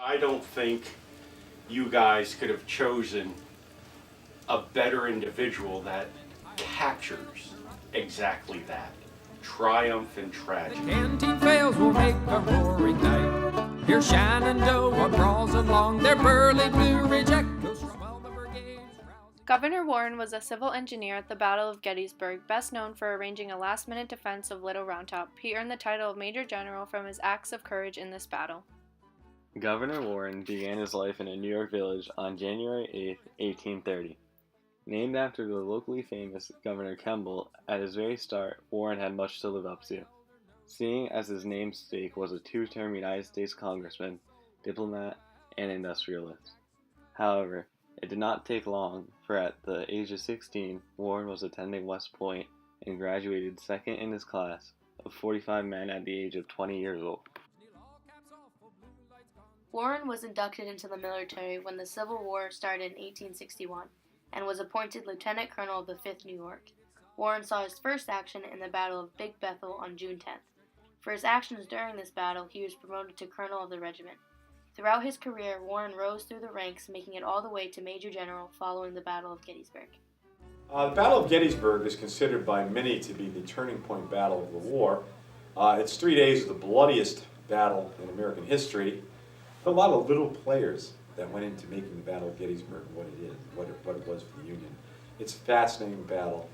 I don't think you guys could have chosen a better individual that captures exactly that triumph and The tragedy. canteen fails will make a roaring night. Here's Shenandoah brawls along their burly Blue Ridge echoes from all the brigades. Governor Warren was a civil engineer at the Battle of Gettysburg, best known for arranging a last-minute defense of Little Round Top. He earned the title of Major General from his acts of courage in this battle. Governor Warren began his life in a New York village on January 8, 1830. Named after the locally famous Governor Kemble, at his very start, Warren had much to live up to, seeing as his namesake was a two-term United States congressman, diplomat, and industrialist. However, it did not take long, for at the age of 16, Warren was attending West Point and graduated second in his class of 45 men at the age of 20 years old. Warren was inducted into the military when the Civil War started in 1861 and was appointed Lieutenant Colonel of the 5th New York. Warren saw his first action in the Battle of Big Bethel on June 10th. For his actions during this battle, he was promoted to Colonel of the regiment. Throughout his career, Warren rose through the ranks, making it all the way to Major General following the Battle of Gettysburg. The Battle of Gettysburg is considered by many to be the turning point battle of the war. It's 3 days of the bloodiest battle in American history. A lot of little players that went into making the Battle of Gettysburg what it is, what it was for the Union. It's a fascinating battle.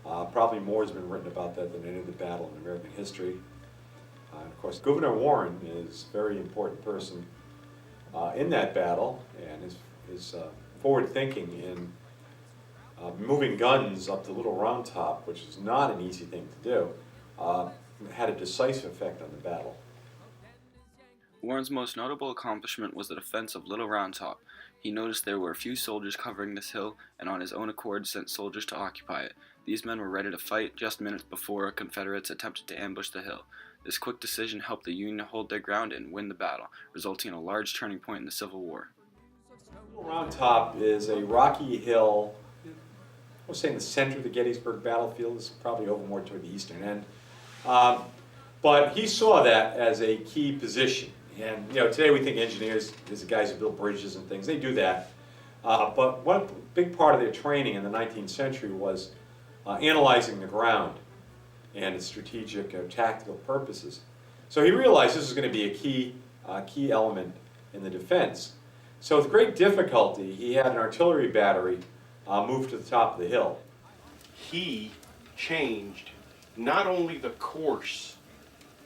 Probably more has been written about that than any other battle in American history. And of course, Governor Warren is a very important person in that battle, and his forward thinking in moving guns up the Little Round Top, which is not an easy thing to do, had a decisive effect on the battle. Warren's most notable accomplishment was the defense of Little Round Top. He noticed there were a few soldiers covering this hill, and on his own accord sent soldiers to occupy it. These men were ready to fight just minutes before Confederates attempted to ambush the hill. This quick decision helped the Union hold their ground and win the battle, resulting in a large turning point in the Civil War. Little Round Top is a rocky hill, I would say in the center of the Gettysburg battlefield. It's probably over more toward the eastern end. But he saw that as a key position. And today we think engineers is the guys who build bridges and things. They do that. But one big part of their training in the 19th century was analyzing the ground and its strategic or tactical purposes. So he realized this was going to be a key element in the defense. So with great difficulty, he had an artillery battery move to the top of the hill. He changed not only the course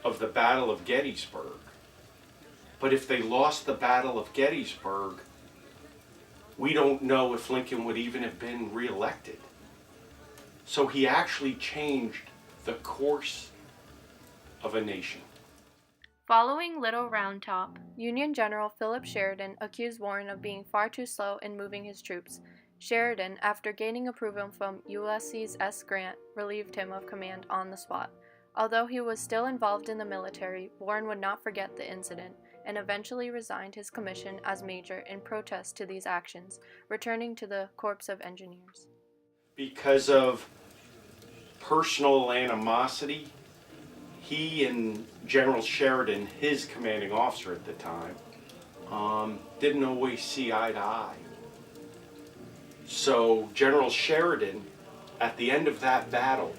of the Battle of Gettysburg, but if they lost the Battle of Gettysburg, we don't know if Lincoln would even have been reelected. So he actually changed the course of a nation. Following Little Round Top, Union General Philip Sheridan accused Warren of being far too slow in moving his troops. Sheridan, after gaining approval from Ulysses S. Grant, relieved him of command on the spot. Although he was still involved in the military, Warren would not forget the incident and eventually resigned his commission as major in protest to these actions, returning to the Corps of Engineers. Because of personal animosity, he and General Sheridan, his commanding officer at the time, didn't always see eye to eye. So General Sheridan, at the end of that battle,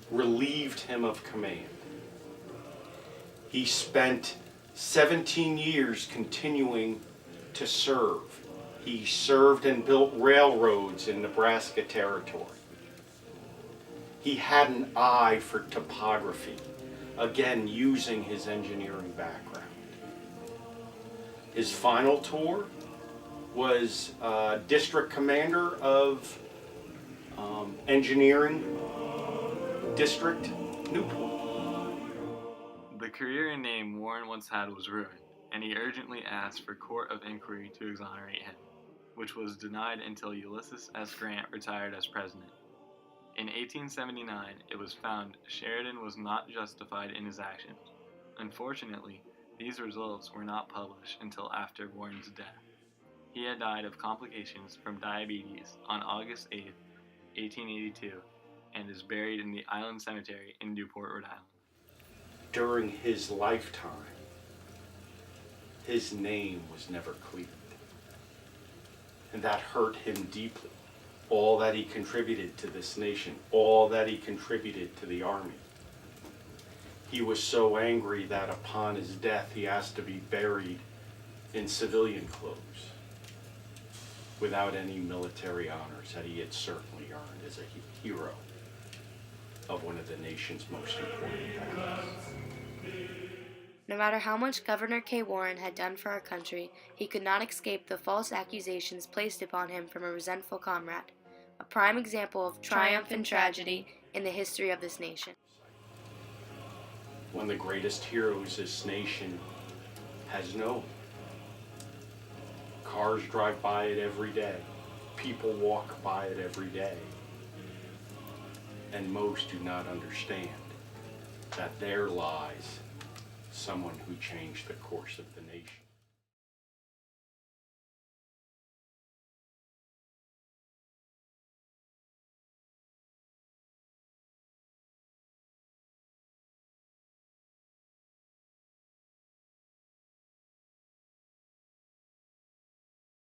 relieved him of command. He spent 17 years continuing to serve. He served and built railroads in Nebraska Territory. He had an eye for topography, again using his engineering background. His final tour was district commander of engineering district Newport. The career and name Warren once had was ruined, and he urgently asked for court of inquiry to exonerate him, which was denied until Ulysses S. Grant retired as president. In 1879, it was found Sheridan was not justified in his actions. Unfortunately, these results were not published until after Warren's death. He had died of complications from diabetes on August 8, 1882, and is buried in the Island Cemetery in Newport, Rhode Island. During his lifetime, his name was never cleared. And that hurt him deeply. All that he contributed to this nation, all that he contributed to the Army. He was so angry that upon his death he asked to be buried in civilian clothes without any military honors that he had certainly earned as a hero of one of the nation's most important battles. No matter how much Governor K. Warren had done for our country, he could not escape the false accusations placed upon him from a resentful comrade, a prime example of triumph and tragedy in the history of this nation. One of the greatest heroes this nation has known. Cars drive by it every day. People walk by it every day. And most do not understand that there lies someone who changed the course of the nation.